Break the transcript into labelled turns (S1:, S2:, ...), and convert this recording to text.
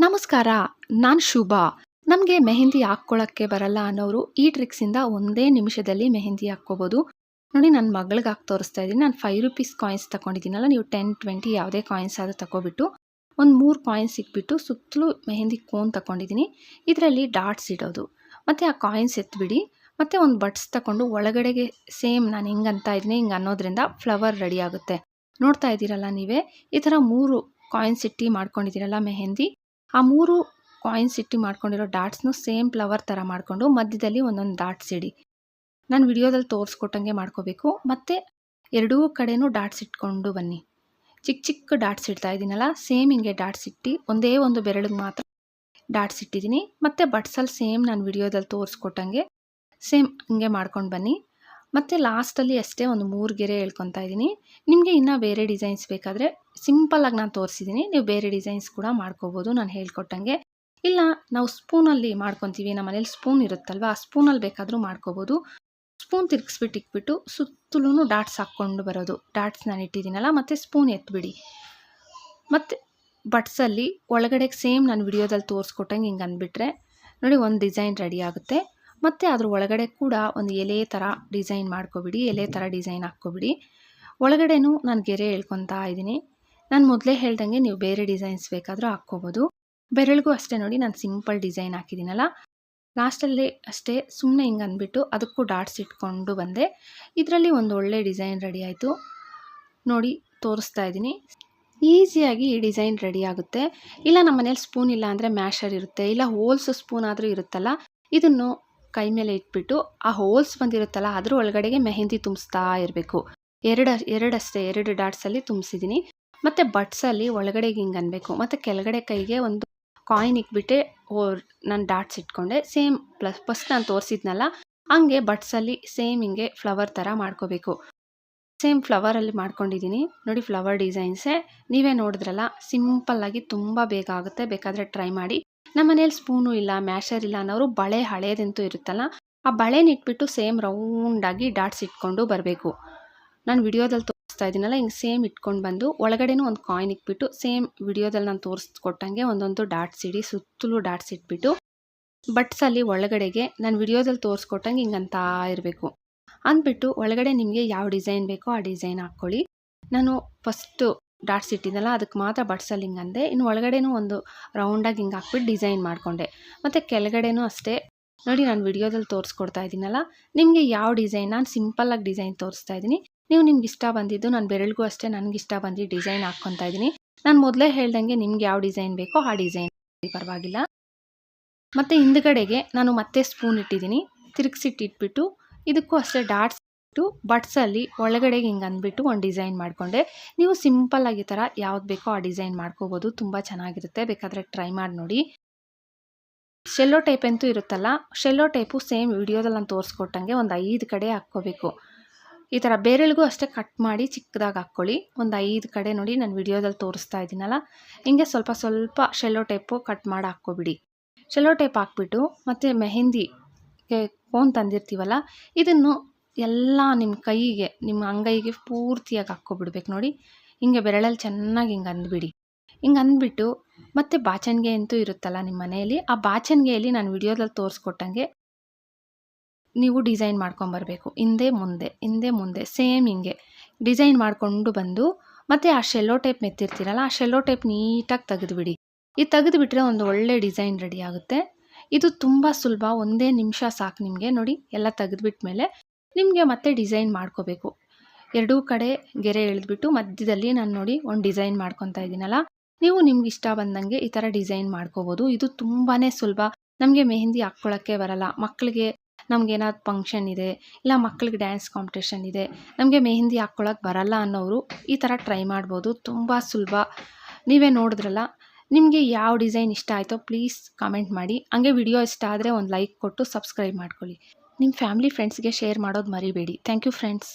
S1: ನಮಸ್ಕಾರ, ನಾನು ಶುಭಾ. ನಮಗೆ ಮೆಹಂದಿ ಹಾಕ್ಕೊಳ್ಳೋಕ್ಕೆ ಬರಲ್ಲ ಅನ್ನೋರು ಈ ಟ್ರಿಕ್ಸಿಂದ ಒಂದೇ ನಿಮಿಷದಲ್ಲಿ ಮೆಹಂದಿ ಹಾಕ್ಕೋಬೋದು. ನೋಡಿ, ನನ್ನ ಮಗಳಿಗೆ ಹಾಕಿ ತೋರಿಸ್ತಾ ಇದ್ದೀನಿ. ನಾನು ₹5 ಕಾಯಿನ್ಸ್ ತಗೊಂಡಿದ್ದೀನಲ್ಲ, ನೀವು 10, 20 ಯಾವುದೇ ಕಾಯಿನ್ಸ್ ಆದರೂ ತಗೊಬಿಟ್ಟು ಒಂದು 3 ಕಾಯಿನ್ಸ್ ಇಕ್ಬಿಟ್ಟು ಸುತ್ತಲೂ ಮೆಹಂದಿ ಕೋನ್ ತಗೊಂಡಿದ್ದೀನಿ. ಇದರಲ್ಲಿ ಡಾಟ್ಸ್ ಇಡೋದು, ಮತ್ತು ಆ ಕಾಯಿನ್ಸ್ ಎತ್ಬಿಡಿ. ಮತ್ತು ಒಂದು ಬಡ್ಸ್ ತಗೊಂಡು ಒಳಗಡೆಗೆ ಸೇಮ್ ನಾನು ಹಿಂಗೆ ಅಂತ ಇದ್ದೀನಿ, ಹಿಂಗೆ ಅನ್ನೋದ್ರಿಂದ ಫ್ಲವರ್ ರೆಡಿ ಆಗುತ್ತೆ. ನೋಡ್ತಾ ಇದ್ದೀರಲ್ಲ ನೀವೇ, ಈ ಥರ 3 ಕಾಯಿನ್ಸ್ ಇಟ್ಟು ಮಾಡ್ಕೊಂಡಿದ್ದೀರಲ್ಲ ಮೆಹಂದಿ, ಆ 3 ಕಾಯಿನ್ಸ್ ಇಟ್ಟು ಮಾಡ್ಕೊಂಡಿರೋ ಡಾಟ್ಸ್ನು ಸೇಮ್ ಫ್ಲವರ್ ಥರ ಮಾಡಿಕೊಂಡು ಮಧ್ಯದಲ್ಲಿ ಒಂದೊಂದು ಡಾಟ್ಸ್ ಇಡಿ. ನಾನು ವಿಡಿಯೋದಲ್ಲಿ ತೋರಿಸ್ಕೊಟ್ಟಂಗೆ ಮಾಡ್ಕೋಬೇಕು. ಮತ್ತು ಎರಡೂ ಕಡೆನೂ ಡಾಟ್ಸ್ ಇಟ್ಕೊಂಡು ಬನ್ನಿ. ಚಿಕ್ಕ ಚಿಕ್ಕ ಡಾಟ್ಸ್ ಇಡ್ತಾ ಇದ್ದೀನಲ್ಲ, ಸೇಮ್ ಹಿಂಗೆ ಡಾಟ್ಸ್ ಇಟ್ಟು ಒಂದೇ ಒಂದು ಬೆರಳಿಗೆ ಮಾತ್ರ ಡಾಟ್ಸ್ ಇಟ್ಟಿದ್ದೀನಿ. ಮತ್ತು ಬಟ್ಸಲ್ಲಿ ಸೇಮ್ ನಾನು ವಿಡಿಯೋದಲ್ಲಿ ತೋರಿಸ್ಕೊಟ್ಟಂಗೆ ಸೇಮ್ ಹಿಂಗೆ ಮಾಡ್ಕೊಂಡು ಬನ್ನಿ. ಮತ್ತು ಲಾಸ್ಟಲ್ಲಿ ಅಷ್ಟೇ ಒಂದು 3 ಗೆರೆ ಹೇಳ್ಕೊತಾ ಇದ್ದೀನಿ. ನಿಮಗೆ ಇನ್ನೂ ಬೇರೆ ಡಿಸೈನ್ಸ್ ಬೇಕಾದರೆ ಸಿಂಪಲ್ಲಾಗಿ ನಾನು ತೋರಿಸಿದ್ದೀನಿ, ನೀವು ಬೇರೆ ಡಿಸೈನ್ಸ್ ಕೂಡ ಮಾಡ್ಕೋಬೋದು ನಾನು ಹೇಳ್ಕೊಟ್ಟಂಗೆ. ಇಲ್ಲ ನಾವು ಸ್ಪೂನಲ್ಲಿ ಮಾಡ್ಕೊತೀವಿ, ನಮ್ಮ ಮನೇಲಿ ಸ್ಪೂನ್ ಇರುತ್ತಲ್ವ, ಆ ಸ್ಪೂನಲ್ಲಿ ಬೇಕಾದರೂ ಮಾಡ್ಕೋಬೋದು. ಸ್ಪೂನ್ ತಿರ್ಗಿಸ್ಬಿಟ್ಟು ಇಕ್ಬಿಟ್ಟು ಸುತ್ತಲೂ ಡಾಟ್ಸ್ ಹಾಕ್ಕೊಂಡು ಬರೋದು. ಡಾಟ್ಸ್ ನಾನು ಇಟ್ಟಿದ್ದೀನಲ್ಲ, ಮತ್ತು ಸ್ಪೂನ್ ಎತ್ಬಿಡಿ. ಮತ್ತು ಬಟ್ಸಲ್ಲಿ ಒಳಗಡೆಗೆ ಸೇಮ್ ನಾನು ವಿಡಿಯೋದಲ್ಲಿ ತೋರಿಸ್ಕೊಟ್ಟಂಗೆ ಹಿಂಗೆ ಅಂದ್ಬಿಟ್ರೆ ನೋಡಿ ಒಂದು ಡಿಸೈನ್ ರೆಡಿ ಆಗುತ್ತೆ. ಮತ್ತು ಅದ್ರ ಒಳಗಡೆ ಕೂಡ ಒಂದು ಎಲೆ ಥರ ಡಿಸೈನ್ ಮಾಡ್ಕೊಬಿಡಿ, ಎಲೆ ಥರ ಡಿಸೈನ್ ಹಾಕ್ಕೊಬಿಡಿ. ಒಳಗಡೆನೂ ನಾನು ಗೆರೆ ಹೇಳ್ಕೊತಾ ಇದ್ದೀನಿ. ನಾನು ಮೊದಲೇ ಹೇಳ್ದಂಗೆ ನೀವು ಬೇರೆ ಡಿಸೈನ್ಸ್ ಬೇಕಾದರೂ ಹಾಕ್ಕೋಬೋದು. ಬೆರಳಿಗೂ ಅಷ್ಟೇ ನೋಡಿ, ನಾನು ಸಿಂಪಲ್ ಡಿಸೈನ್ ಹಾಕಿದ್ದೀನಲ್ಲ, ಲಾಸ್ಟಲ್ಲಿ ಅಷ್ಟೇ ಸುಮ್ಮನೆ ಹಿಂಗೆ ಅಂದ್ಬಿಟ್ಟು ಅದಕ್ಕೂ ಡಾಟ್ಸ್ ಇಟ್ಕೊಂಡು ಬಂದೆ. ಇದರಲ್ಲಿ ಒಂದು ಒಳ್ಳೆ ಡಿಸೈನ್ ರೆಡಿ ಆಯಿತು ನೋಡಿ, ತೋರಿಸ್ತಾ ಇದ್ದೀನಿ. ಈಸಿಯಾಗಿ ಈ ಡಿಸೈನ್ ರೆಡಿ ಆಗುತ್ತೆ. ಇಲ್ಲ ನಮ್ಮ ಮನೇಲಿ ಸ್ಪೂನ್ ಇಲ್ಲ ಅಂದರೆ ಮ್ಯಾಶರ್ ಇರುತ್ತೆ, ಇಲ್ಲ ಹೋಲ್ಸ್ ಸ್ಪೂನ್ ಆದರೂ ಇರುತ್ತಲ್ಲ, ಇದನ್ನು ಕೈ ಮೇಲೆ ಇಟ್ಬಿಟ್ಟು ಆ ಹೋಲ್ಸ್ ಬಂದಿರುತ್ತಲ್ಲ ಅದ್ರ ಒಳಗಡೆಗೆ ಮೆಹಂದಿ ತುಂಬಿಸ್ತಾ ಇರಬೇಕು. ಎರಡು ಡಾಟ್ಸಲ್ಲಿ ತುಂಬಿಸಿದ್ದೀನಿ. ಮತ್ತು ಬಟ್ಸಲ್ಲಿ ಒಳಗಡೆಗೆ ಹಿಂಗೆ ಅನ್ಬೇಕು. ಮತ್ತು ಕೆಳಗಡೆ ಕೈಗೆ ಒಂದು ಕಾಯಿನ್ ಇಕ್ಬಿಟ್ಟೆ ನಾನು ಡಾಟ್ಸ್ ಇಟ್ಕೊಂಡೆ. ಸೇಮ್ ಫಸ್ಟ್ ನಾನು ತೋರಿಸಿದ್ನಲ್ಲ ಹಂಗೆ ಬಟ್ಸಲ್ಲಿ ಸೇಮ್ ಹಿಂಗೆ ಫ್ಲವರ್ ಥರ ಮಾಡ್ಕೋಬೇಕು. ಸೇಮ್ ಫ್ಲವರಲ್ಲಿ ಮಾಡ್ಕೊಂಡಿದ್ದೀನಿ ನೋಡಿ, ಫ್ಲವರ್ ಡಿಸೈನ್ಸೇ ನೀವೇ ನೋಡಿದ್ರಲ್ಲ, ಸಿಂಪಲ್ಲಾಗಿ ತುಂಬ ಬೇಗ ಆಗುತ್ತೆ. ಬೇಕಾದರೆ ಟ್ರೈ ಮಾಡಿ. ನಮ್ಮ ಮನೇಲಿ ಸ್ಪೂನು ಇಲ್ಲ, ಮ್ಯಾಶರ್ ಇಲ್ಲ ಅನ್ನೋರು ಬಳೆ ಹಳೇದಂತೂ ಇರುತ್ತಲ್ಲ, ಆ ಬಳೆನ ಇಟ್ಬಿಟ್ಟು ಸೇಮ್ ರೌಂಡಾಗಿ ಡಾಟ್ಸ್ ಇಟ್ಕೊಂಡು ಬರಬೇಕು. ನಾನು ವಿಡಿಯೋದಲ್ಲಿ ತೋರಿಸ್ತಾ ಇದ್ದೀನಲ್ಲ, ಹಿಂಗೆ ಸೇಮ್ ಇಟ್ಕೊಂಡು ಬಂದು ಒಳಗಡೆನೂ ಒಂದು ಕಾಯಿನ್ ಇಟ್ಬಿಟ್ಟು ಸೇಮ್ ವಿಡಿಯೋದಲ್ಲಿ ನಾನು ತೋರಿಸ್ಕೊಟ್ಟಂಗೆ ಒಂದೊಂದು ಡಾಟ್ಸ್ ಇಡಿ, ಸುತ್ತಲೂ ಡಾಟ್ಸ್ ಇಟ್ಬಿಟ್ಟು ಬಟ್ಸಲ್ಲಿ ಒಳಗಡೆಗೆ ನಾನು ವಿಡಿಯೋದಲ್ಲಿ ತೋರಿಸ್ಕೊಟ್ಟಂಗೆ ಹಿಂಗೆ ಅಂತ ಇರಬೇಕು. ಅಂದ್ಬಿಟ್ಟು ಒಳಗಡೆ ನಿಮಗೆ ಯಾವ ಡಿಸೈನ್ ಬೇಕೋ ಆ ಡಿಸೈನ್ ಹಾಕ್ಕೊಳ್ಳಿ. ನಾನು ಫಸ್ಟು ಡಾಟ್ಸ್ ಇಟ್ಟಿದ್ದಲ್ಲ ಅದಕ್ಕೆ ಮಾತ್ರ ಬಟ್ಸಲ್ಲಿ ಹಿಂಗೆ ಅಂದೆ. ಇನ್ನು ಒಳಗಡೆನೂ ಒಂದು ರೌಂಡಾಗಿ ಹಿಂಗೆ ಹಾಕ್ಬಿಟ್ಟು ಡಿಸೈನ್ ಮಾಡಿಕೊಂಡೆ. ಮತ್ತು ಕೆಳಗಡೆನೂ ಅಷ್ಟೇ ನೋಡಿ, ನಾನು ವಿಡಿಯೋದಲ್ಲಿ ತೋರಿಸ್ಕೊಡ್ತಾ ಇದ್ದೀನಲ್ಲ, ನಿಮಗೆ ಯಾವ ಡಿಸೈನ್, ನಾನು ಸಿಂಪಲ್ಲಾಗಿ ಡಿಸೈನ್ ತೋರಿಸ್ತಾ ಇದ್ದೀನಿ. ನೀವು ನಿಮ್ಗೆ ಇಷ್ಟ ಬಂದಿದ್ದು, ನಾನು ಬೆರಳಿಗೂ ಅಷ್ಟೇ ನನಗಿಷ್ಟ ಬಂದಿದ್ದು ಡಿಸೈನ್ ಹಾಕ್ಕೊತಾ ಇದ್ದೀನಿ. ನಾನು ಮೊದಲೇ ಹೇಳ್ದಂಗೆ ನಿಮ್ಗೆ ಯಾವ ಡಿಸೈನ್ ಬೇಕೋ ಆ ಡಿಸೈನ್ ಪರವಾಗಿಲ್ಲ. ಮತ್ತು ಹಿಂದ್ಗಡೆಗೆ ನಾನು ಮತ್ತೆ ಸ್ಪೂನ್ ಇಟ್ಟಿದ್ದೀನಿ, ತಿರುಗಿಸಿಟ್ಟಿಟ್ಬಿಟ್ಟು ಇದಕ್ಕೂ ಅಷ್ಟೇ ಡಾಟ್ಸ್ ಇಟ್ಟು ಬಟ್ಸಲ್ಲಿ ಒಳಗಡೆಗೆ ಹಿಂಗೆ ಅಂದ್ಬಿಟ್ಟು ಒಂದು ಡಿಸೈನ್ ಮಾಡಿಕೊಂಡೆ. ನೀವು ಸಿಂಪಲ್ಲಾಗಿ ಈ ಥರ ಯಾವ್ದು ಬೇಕೋ ಆ ಡಿಸೈನ್ ಮಾಡ್ಕೋಬೋದು, ತುಂಬ ಚೆನ್ನಾಗಿರುತ್ತೆ. ಬೇಕಾದರೆ ಟ್ರೈ ಮಾಡಿ ನೋಡಿ. ಶೆಲ್ಲೋ ಟೈಪ್ ಅಂತೂ ಇರುತ್ತಲ್ಲ, ಶೆಲ್ಲೋ ಟೈಪು ಸೇಮ್ ವಿಡಿಯೋದಲ್ಲಿ ನಾನು ತೋರಿಸ್ಕೊಟ್ಟಂಗೆ ಒಂದು 5 ಕಡೆ ಹಾಕ್ಕೋಬೇಕು. ಈ ಥರ ಬೇರೆಳಿಗೂ ಅಷ್ಟೇ ಕಟ್ ಮಾಡಿ ಚಿಕ್ಕದಾಗಿ ಹಾಕ್ಕೊಳ್ಳಿ. ಒಂದು 5 ಕಡೆ ನೋಡಿ, ನಾನು ವಿಡಿಯೋದಲ್ಲಿ ತೋರಿಸ್ತಾ ಇದ್ದೀನಲ್ಲ, ಹಿಂಗೆ ಸ್ವಲ್ಪ ಸ್ವಲ್ಪ ಶೆಲ್ಲೋ ಟೈಪು ಕಟ್ ಮಾಡಿ ಹಾಕ್ಕೊಬಿಡಿ. ಶೆಲ್ಲೋ ಟೈಪ್ ಹಾಕ್ಬಿಟ್ಟು ಮತ್ತು ಮೆಹಂದಿಗೆ ಕೋನ್ ತಂದಿರ್ತೀವಲ್ಲ, ಇದನ್ನು ಎಲ್ಲ ನಿಮ್ಮ ಕೈಗೆ, ನಿಮ್ಮ ಅಂಗೈಗೆ ಪೂರ್ತಿಯಾಗಿ ಹಾಕ್ಕೊಬಿಡ್ಬೇಕು ನೋಡಿ. ಹಿಂಗೆ ಬೆರಳಲ್ಲಿ ಚೆನ್ನಾಗಿ ಹಿಂಗೆ ಅಂದ್ಬಿಡಿ. ಹಿಂಗೆ ಅಂದ್ಬಿಟ್ಟು ಮತ್ತು ಬಾಚಣಿಗೆ ಅಂತೂ ಇರುತ್ತಲ್ಲ ನಿಮ್ಮ ಮನೆಯಲ್ಲಿ, ಆ ಬಾಚಣಿಗೆಯಲ್ಲಿ ನಾನು ವಿಡಿಯೋದಲ್ಲಿ ತೋರಿಸ್ಕೊಟ್ಟಂಗೆ ನೀವು ಡಿಸೈನ್ ಮಾಡ್ಕೊಂಬರ್ಬೇಕು. ಹಿಂದೆ ಮುಂದೆ ಸೇಮ್ ಹಿಂಗೆ ಡಿಸೈನ್ ಮಾಡಿಕೊಂಡು ಬಂದು, ಮತ್ತು ಆ ಶೆಲ್ಲೋ ಟೈಪ್ ಮೆತ್ತಿರ್ತೀರಲ್ಲ, ಆ ಶೆಲ್ಲೋ ಟೈಪ್ ನೀಟಾಗಿ ತೆಗೆದುಬಿಡಿ. ಇದು ತೆಗೆದುಬಿಟ್ರೆ ಒಂದು ಒಳ್ಳೆ ಡಿಸೈನ್ ರೆಡಿ ಆಗುತ್ತೆ. ಇದು ತುಂಬ ಸುಲಭ, ಒಂದೇ ನಿಮಿಷ ಸಾಕು ನಿಮಗೆ. ನೋಡಿ, ಎಲ್ಲ ತೆಗೆದುಬಿಟ್ಟ ಮೇಲೆ ನಿಮಗೆ ಮತ್ತೆ ಡಿಸೈನ್ ಮಾಡ್ಕೋಬೇಕು. ಎರಡೂ ಕಡೆ ಗೆರೆ ಎಳೆದ್ಬಿಟ್ಟು ಮಧ್ಯದಲ್ಲಿ ನಾನು ನೋಡಿ ಒಂದು ಡಿಸೈನ್ ಮಾಡ್ಕೊತಾ ಇದ್ದೀನಲ್ಲ, ನೀವು ನಿಮ್ಗೆ ಇಷ್ಟ ಬಂದಂಗೆ ಈ ಥರ ಡಿಸೈನ್ ಮಾಡ್ಕೋಬೋದು. ಇದು ತುಂಬಾ ಸುಲಭ. ನಮಗೆ ಮೆಹಂದಿ ಹಾಕ್ಕೊಳ್ಳೋಕ್ಕೆ ಬರಲ್ಲ, ಮಕ್ಕಳಿಗೆ ನಮಗೇನಾದ್ರು ಫಂಕ್ಷನ್ ಇದೆ, ಇಲ್ಲ ಮಕ್ಕಳಿಗೆ ಡ್ಯಾನ್ಸ್ ಕಾಂಪಿಟೇಷನ್ ಇದೆ, ನಮಗೆ ಮೆಹಂದಿ ಹಾಕ್ಕೊಳ್ಳೋಕೆ ಬರಲ್ಲ ಅನ್ನೋರು ಈ ಥರ ಟ್ರೈ ಮಾಡ್ಬೋದು. ತುಂಬ ಸುಲಭ. ನೀವೇ ನೋಡಿದ್ರಲ್ಲ, ನಿಮಗೆ ಯಾವ ಡಿಸೈನ್ ಇಷ್ಟ ಆಯಿತೋ ಪ್ಲೀಸ್ ಕಮೆಂಟ್ ಮಾಡಿ. ಹಂಗೆ ವಿಡಿಯೋ ಇಷ್ಟ ಆದರೆ ಒಂದು ಲೈಕ್ ಕೊಟ್ಟು ಸಬ್ಸ್ಕ್ರೈಬ್ ಮಾಡ್ಕೊಳ್ಳಿ. ನಿಮ್ಮ ಫ್ಯಾಮಿಲಿ ಫ್ರೆಂಡ್ಸ್ಗೆ ಶೇರ್ ಮಾಡೋದು ಮರಿಬೇಡಿ. Thank you friends.